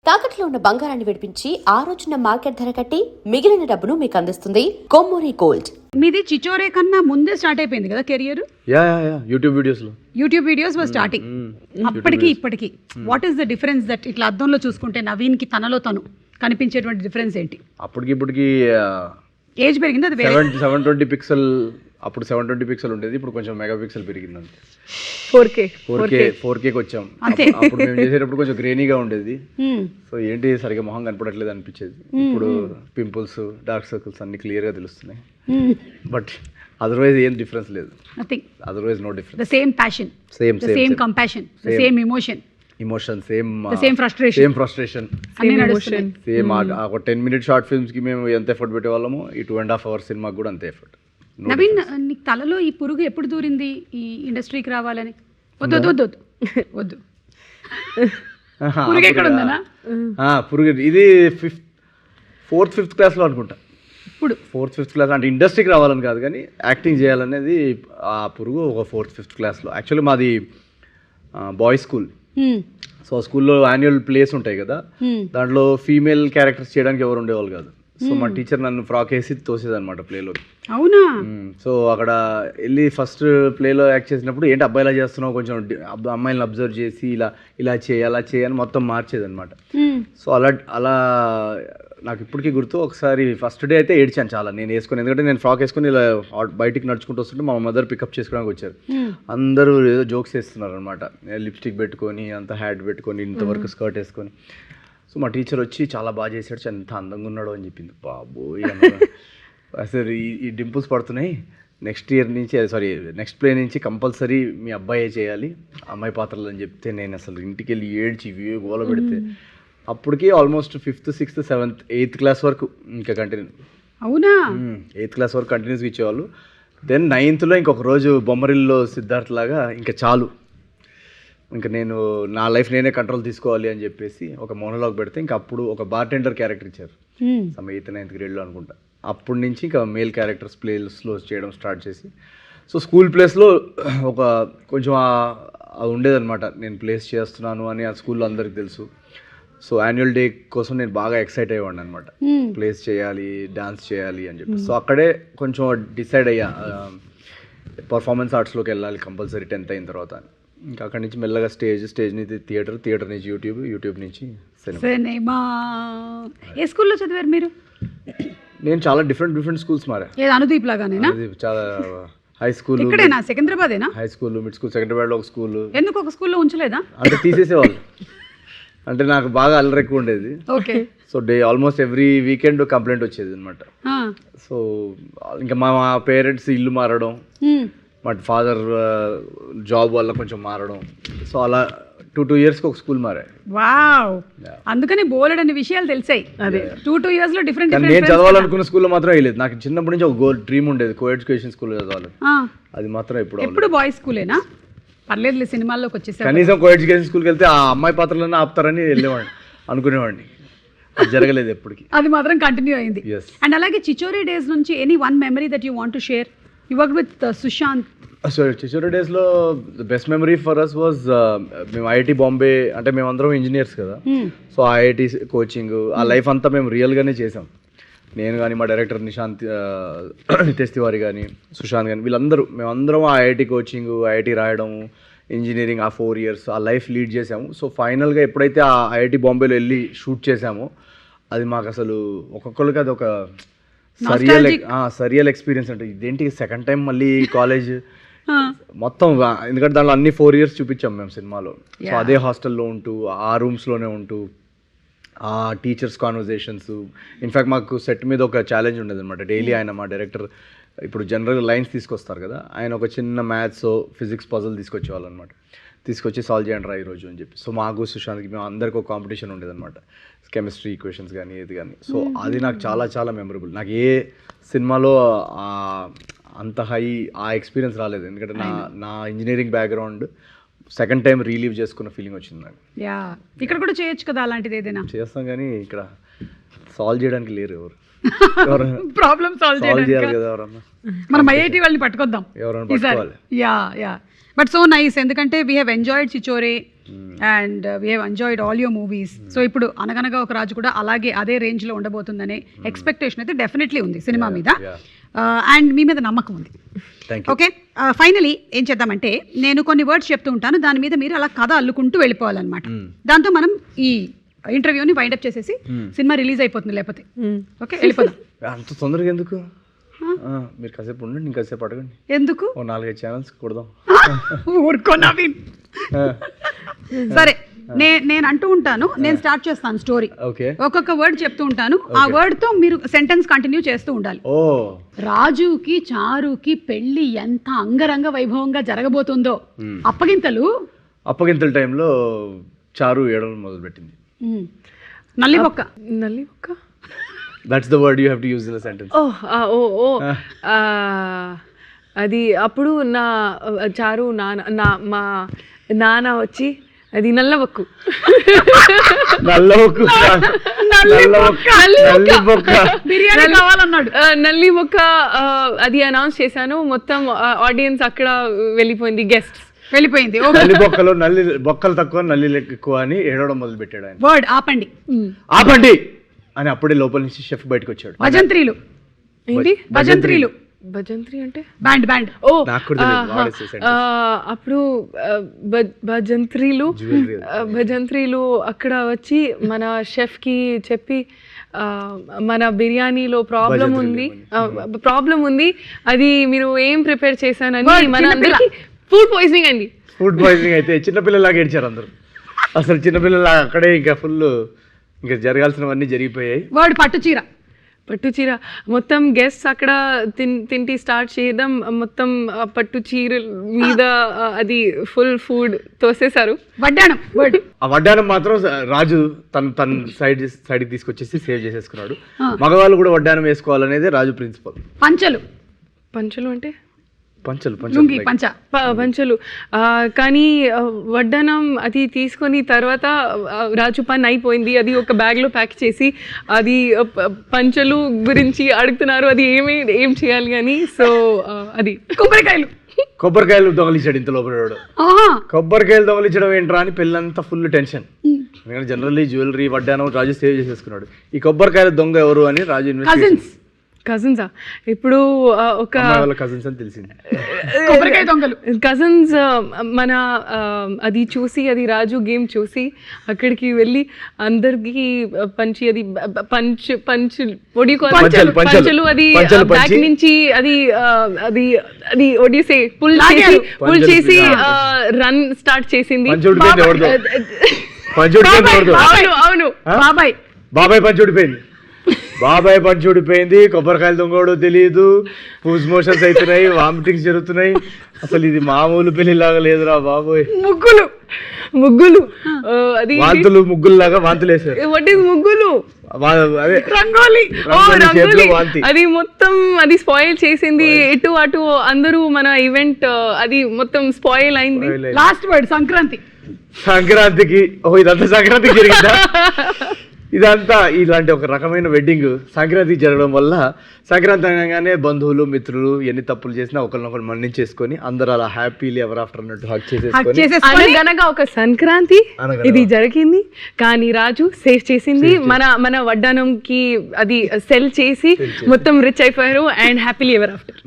తాకట్లో ఉన్న బంగారాన్ని విడిపించి ఆ రోజున మార్కెట్ ధర కట్టి మిగిలిన డబ్బును మీకు అందిస్తుంది కొమ్మూరి గోల్డ్. మీది చిచోరే కన్నా ముందే స్టార్ట్ అయిపోయింది కదా career? Yeah YouTube videos was starting. అప్పటికి ఇప్పటికి what is the difference that ఇట్లా అద్దంలో చూసుకుంటే నవీన్కి తనలో తను కనిపించేటువంటి డిఫరెన్స్ ఏంటి? అప్పటికి ఇప్పటికి ఏజ్ పెరిగింది, అది 720 పిక్సెల్. అప్పుడు 720 పిక్సెల్ ఉండేది, ఇప్పుడు కొంచెం మెగా పిక్సెల్ పెరిగింది అంతే. 4K వచ్చాం. అప్పుడు మేము చేసేటప్పుడు కొంచెం గ్రేనీగా ఉండేది, సో ఏంటి సరిగా మొహం కనపడట్లేదు అనిపించేది. ఇప్పుడు పింపుల్స్, డార్క్ సర్కిల్స్ అన్ని క్లియర్ గా తెలుస్తున్నాయి. బట్ అదర్వైజ్ ఏం డిఫరెన్స్ లేదు. Otherwise no difference. The same passion, same compassion, the same emotion, same frustration. Same ఒక 10 minute షార్ట్ ఫిల్మ్స్ కి మేము ఎంత ఎఫర్ట్ పెట్టేవాళ్ళము, ఈ 2.5 hours సినిమాకి కూడా అంతే ఎఫర్ట్. నవీన్, నీకు తలలో ఈ పురుగు ఎప్పుడు దూరింది ఈ ఇండస్ట్రీకి రావాలని? వద్దు పురుగు ఎక్కడ ఉందనా? పురుగు ఇది 4th 5th క్లాస్లో అనుకుంటా. ఇప్పుడు 4th 5th క్లాస్ అంటే ఇండస్ట్రీకి రావాలని కాదు, కానీ యాక్టింగ్ చేయాలనేది ఆ పురుగు ఒక 4th 5th క్లాస్లో. యాక్చువల్లీ మాది బాయ్స్ స్కూల్. సో స్కూల్లో యాన్యువల్ ప్లేస్ ఉంటాయి కదా, దాంట్లో ఫీమేల్ క్యారెక్టర్స్ చేయడానికి ఎవరు ఉండేవాళ్ళు కాదు. సో మా టీచర్ నన్ను ఫ్రాక్ వేసి తోసేది అనమాట ప్లేలో. అవునా? సో అక్కడ వెళ్ళి ఫస్ట్ ప్లేలో యాక్ట్ చేసినప్పుడు ఏంటి అబ్బాయిలా చేస్తున్నావు, కొంచెం అమ్మాయిలను అబ్జర్వ్ చేసి ఇలా చేయి అలా చేయని మొత్తం మార్చేది అనమాట. సో అలా నాకు ఇప్పటికీ గుర్తు. ఒకసారి ఫస్ట్ డే అయితే ఏడ్చాను చాలా నేను వేసుకొని, ఎందుకంటే నేను ఫ్రాక్ వేసుకొని ఇలా బయటికి నడుచుకుంటూ వస్తుంటే మా మదర్ పికప్ చేసుకోవడానికి వచ్చారు. అందరూ ఏదో జోక్స్ వేస్తున్నారు అనమాట, లిప్స్టిక్ పెట్టుకొని అంత హ్యాట్ పెట్టుకొని ఇంతవరకు స్కర్ట్ వేసుకొని. సో మా టీచర్ వచ్చి చాలా బాగా చేశాడు, ఎంత అందంగా ఉన్నాడో అని చెప్పింది. బాబోయ్ అసలు ఈ డింపుల్స్ పడుతున్నాయి, నెక్స్ట్ ప్లే నుంచి కంపల్సరీ మీ అబ్బాయే చేయాలి అమ్మాయి పాత్రలు అని చెప్తే, నేను అసలు ఇంటికి వెళ్ళి ఏడ్చి గోల పెడితే అప్పటికి almost 5th 6th 7th 8th class వరకు ఇంకా కంటిన్యూ. అవునా? 8th క్లాస్ వరకు కంటిన్యూస్గా ఇచ్చేవాళ్ళు. దెన్ 9thలో ఇంకొక రోజు బొమ్మరిల్లో సిద్ధార్థ్ లాగా ఇంకా చాలు, ఇంకా నేను నా లైఫ్ నేనే కంట్రోల్ తీసుకోవాలి అని చెప్పేసి ఒక మోనోలాగ్ పెడితే, ఇంకా అప్పుడు ఒక బార్టెండర్ క్యారెక్టర్ ఇచ్చారు 8th 9th గ్రేడ్లో అనుకుంటా. అప్పటి నుంచి ఇంకా మేల్ క్యారెక్టర్స్ ప్లేస్లో చేయడం స్టార్ట్ చేసి, సో స్కూల్ ప్లేస్లో ఒక కొంచెం ఉండేదన్నమాట, నేను ప్లేస్ చేస్తున్నాను అని ఆ స్కూల్లో అందరికి తెలుసు. సో యాన్యువల్ డే కోసం నేను బాగా ఎక్సైట్ అయ్యేవాడిని అనమాట, ప్లేస్ చేయాలి, డాన్స్ చేయాలి అని చెప్పి. సో అక్కడే కొంచెం డిసైడ్ అయ్యా పర్ఫార్మెన్స్ ఆర్ట్స్లోకి వెళ్ళాలి కంపల్సరీ 10th అయిన తర్వాత. ఇంకా అక్కడి నుంచి మెల్లగా స్టేజ్ నుంచి థియేటర్ నుంచి యూట్యూబ్ నుంచి సినిమా. ఏ స్కూల్లో చదివారు మీరు? నేను చాలా డిఫరెంట్ స్కూల్స్ మారా. అనుదీప్ లాగానేనా? చాలా హై స్కూల్. ఇక్కడేనా? సికింద్రాబాదేనా? హై స్కూల్, మిడ్ స్కూల్, సెకండ్రాబాద్లో ఒక స్కూల్. ఎందుకు ఒక స్కూల్లో ఉంచలేదా? అంటే తీసేసేవాళ్ళు, అంటే నాకు బాగా అల్లరి ఎక్కువ ఉండేది. Okay. So almost every weekend complaint వచ్చేది అనమాట. సో ఇంకా మా పేరెంట్స్ ఇల్లు మారడం, మా ఫాదర్ జాబ్ వల్ల కొంచెం మారడం, సో అలా 2 yearsకి ఒక స్కూల్ మారా. వావ్, అందుకని బోలెడన్ని విషయాలు తెలిసాయి. అదే 2 years లో డిఫరెంట్. నేను చదవాలనుకున్న స్కూల్లో మాత్రం వేయలేదు, నాకు చిన్నప్పటి నుంచి ఒక డ్రీమ్ ఉండేది కో ఎడ్యుకేషన్ స్కూల్లో చదవాలి. అది మాత్రం ఎప్పుడు బాయ్స్ స్కూలేనా? పర్లేదు, సినిమాల్లోకి వచ్చేసారు. కనీసం కో ఎడ్యుకేషన్ స్కూల్కి వెళ్తే ఆ అమ్మాయి పాత్రలన్నీ ఆపుతారని వెళ్ళేవాడిని, అనుకునేవాడిని. అది జరగలేదు ఎప్పటికి. అది మాత్రం కంటిన్యూ అయింది. అండ్ అలాగే చిచోరీ డేస్ నుంచి any one memory that you want to share? You work with Sushant. So Chhichhore డేస్లో the best memory for us was, మేము ఐఐటి బాంబే, అంటే మేమందరం ఇంజనీర్స్ కదా, సో ఐఐటి కోచింగ్ ఆ లైఫ్ అంతా మేము రియల్గానే చేసాం. నేను కానీ, మా డైరెక్టర్ నితేష్ తివారీ కానీ, సుశాంత్ కానీ, మేమందరం ఆ ఐఐటి కోచింగ్, ఐఐటి రాయడం, ఇంజనీరింగ్ ఆ 4 years ఆ లైఫ్ లీడ్ చేసాము. సో ఫైనల్గా ఎప్పుడైతే ఆ ఐఐటి బాంబేలో వెళ్ళి షూట్ చేసామో, అది మాకు అసలు ఒక్కొక్కరికి అది ఒక సరియల్ ఎక్స్పీరియన్స్. అంటే ఇదేంటి సెకండ్ టైం మళ్ళీ కాలేజ్ మొత్తం, ఎందుకంటే దాంట్లో అన్ని 4 years చూపించాం మేము సినిమాలో. సో అదే హాస్టల్లో ఉంటూ, ఆ రూమ్స్లోనే ఉంటూ, ఆ టీచర్స్ కాన్వర్జేషన్స్. ఇన్ఫ్యాక్ట్ మాకు సెట్ మీద ఒక ఛాలెంజ్ ఉండేది అనమాట. డైలీ ఆయన, మా డైరెక్టర్ ఇప్పుడు జనరల్గా లైన్స్ తీసుకొస్తారు కదా, ఆయన ఒక చిన్న మ్యాథ్స్ ఫిజిక్స్ పజల్ తీసుకొచ్చేవాళ్ళు అనమాట. తీసుకొచ్చి సాల్వ్ చేయండి రా ఈరోజు అని చెప్పి. సో మాకు సుశాంత్కి మేము అందరికీ ఒక కాంపిటీషన్ ఉండేది అనమాట, కెమిస్ట్రీ ఈక్వేషన్స్ కానీ ఏది కానీ. సో అది నాకు చాలా చాలా మెమరబుల్. నాకు ఏ సినిమాలో అంత హై ఆ ఎక్స్పీరియన్స్ రాలేదు, ఎందుకంటే నా engineering background second time relieve చేసుకున్న ఫీలింగ్ వచ్చింది నాకు. ఇక్కడ కూడా చేయొచ్చు కదా అలాంటిది, ఏదైనా చేస్తాం కానీ ఇక్కడ సాల్వ్ చేయడానికి లేరు ఎవరు ప్రాబ్లమ్ సాల్వ్ సాల్వ్ చేయాలి చేయడానికి కదా ఎవరన్నా, మనం ఐఐటి వాళ్ళని పట్టుకొద్దాం ఎవరైనా ఈసారి. పట్టుకోవాలి. యా బట్ సో నైస్, ఎందుకంటే we have enjoyed Chhichhore and we have enjoyed all your movies. So ఇప్పుడు అనగనగా ఒక రాజు కూడా అలాగే అదే రేంజ్లో ఉండబోతుందనే ఎక్స్పెక్టేషన్ అయితే డెఫినెట్లీ ఉంది సినిమా మీద, అండ్ మీ మీద నమ్మకం ఉంది. Thank you. ఓకే, ఫైనలీ ఏం చేద్దామంటే నేను కొన్ని వర్డ్స్ చెప్తూ ఉంటాను, దాని మీద మీరు అలా కథ అల్లుకుంటూ వెళ్ళిపోవాలన్నమాట. దాంతో మనం ఈ ఇంటర్వ్యూని వైండప్ చేసేసి సినిమా రిలీజ్ అయిపోతుంది, లేకపోతే ఓకే వెళ్ళిపోదాం. అంత తొందరగా ఎందుకు? మీరు కాసేపు ఉండండి, ఇంకా కాసేపు అడగండి. ఎందుకు? ఓ 4-5 ఛానల్స్ కొడదాం. ఊరుకో నవీన్. సరే, నేను అంటూ ఉంటాను, నేను స్టార్ట్ చేస్తాను స్టోరీ. ఓకే. ఒక్కొక్క వర్డ్ చెప్తూ ఉంటాను, ఆ వర్డ్ తో మీరు సెంటెన్స్ కంటిన్యూ చేస్తూ ఉండాలి. ఓ రాజుకి చారుకి పెళ్లి ఎంత అంగరంగ వైభవంగా జరగబోతుందో, అప్పగింతల టైంలో చారు ఏడవడం మొదలుపెట్టింది. నల్లి బొక్క. That's the word you have to use in the sentence. అది అప్పుడు నా చారు మా నాన్న వచ్చి అది నల్లబొక్కు బిర్యానీ కావాలన్నాడు. నల్లి బొక్క అది అనౌన్స్ చేశాను, మొత్తం ఆడియన్స్ అక్కడ వెళ్ళిపోయింది, గెస్ట్స్ వెళ్ళిపోయింది. నల్లి బొక్కలో నల్లి బొక్కలు తక్కువ నల్లి ఎక్కువ అని ఏడవడం మొదలు పెట్టాడు ఆయన. వర్డ్ ఆపండి అని అప్పుడే లోపల నుంచి షెఫ్ బయటకు వచ్చాడు. భజంత్రీలు. ఏంటి భజంత్రీలు? భజంత్రి అంటే బ్యాండ్. ఓ అప్పుడు భజంత్రీలు అక్కడ వచ్చి మన షెఫ్ కి చెప్పి మన బిర్యానీలో ప్రాబ్లం ఉంది, అది మీరు ఏం ప్రిపేర్ చేశానని మన అందరికి ఫుడ్ పాయిజనింగ్ అండి. ఫుడ్ పాయిజనింగ్ అయితే చిన్నపిల్లలాగా ఏడ్చారు అందరు. అసలు చిన్నపిల్లలాగా అక్కడే ఇంకా ఫుల్ ఇంకా జరగాల్సినవన్నీ జరిగిపోయాయి. వర్డ్ పట్టుచీర. మొత్తం గెస్ట్స్ అక్కడ తింటి స్టార్ట్ చేయడం, మొత్తం పట్టుచీర మీద అది ఫుల్ ఫుడ్ తోసేశారు. వడ్డాణం. వర్డ్. ఆ వడ్డాణం మాత్రం రాజు తన సైడ్కి తీసుకొచ్చేసి సేవ్ చేసేసుకున్నాడు. మగవాళ్ళు కూడా వడ్డాణం వేసుకోవాలనేది రాజు ప్రిన్సిపల్. పంచలు అంటే పంచలు. కానీ వడ్డానం అది తీసుకొని తర్వాత రాజు పని అయిపోయింది, అది ఒక బ్యాగ్లో ప్యాక్ చేసి అది పంచలు గురించి అడుగుతున్నారు, అది ఏం చేయాలి అని. సో అది కొబ్బరికాయలు దొంగలించాడు ఇంత లోపల. కొబ్బరికాయలు దొంగలించడం ఏంట్రా అని పెళ్ళంతా ఫుల్ టెన్షన్. ఎందుకంటే జనరల్లీ జ్యువెలరీ వడ్డానం రాజు సేవ్ చేసేసుకున్నాడు. ఈ కొబ్బరికాయల దొంగ ఎవరు అని రాజు ఇన్వెస్టిగేషన్. కజిన్సా? ఇప్పుడు ఒక కజిన్స్ అని తెలిసింది. కజిన్స్ మన అది చూసి, అది రాజు గేమ్ చూసి అక్కడికి వెళ్ళి అందరికి పంచి, అది పంచులు అది బ్యాక్ నుంచి అది ఒడిసే పుల్ చేసి రన్ స్టార్ట్ చేసింది. అవును, బాబాయ్ పంచి ఊడిపోయింది. కొబ్బరికాయలు దొంగోడో తెలియదు, పూజ్ మోషన్స్ అవుతున్నాయి, వామిటింగ్స్ జరుగుతున్నాయి. అసలు ఇది మామూలు పెళ్లిలాగా లేదురా బాబోయ్. ముగ్గులు అది ముగ్గుల్లాగా వాంతులు వేసారు. వాట్ ఈస్ ముగ్గులు? రంగోలి. అది మొత్తం అది స్పాయిల్ చేసింది. ఇటు అటు అందరూ మన ఈవెంట్ అది మొత్తం స్పాయిల్ అయింది. లాస్ట్ వర్డ్ సంక్రాంతికి ఇదంతా సంక్రాంతికి జరిగిందా? ఇదంతా ఇలాంటి ఒక రకమైన వెడ్డింగ్ సంక్రాంతికి జరగడం వల్ల సంక్రాంతి అనగానే బంధువులు మిత్రులు ఎన్ని తప్పులు చేసినా ఒకరినొకరు మన్నించేసుకొని అందరూ అలా హ్యాపీలీ ఎవర్ ఆఫ్టర్ అన్నట్టు హక్ చేసేసుకొని అనగా ఒక సంక్రాంతి ఇది జరిగింది. కానీ రాజు సేవ్ చేసింది. మన వడ్డానంకి అది సెల్ చేసి మొత్తం రిచ్ అయిపోయారు అండ్ హ్యాపీలీ ఎవర్ ఆఫ్టర్.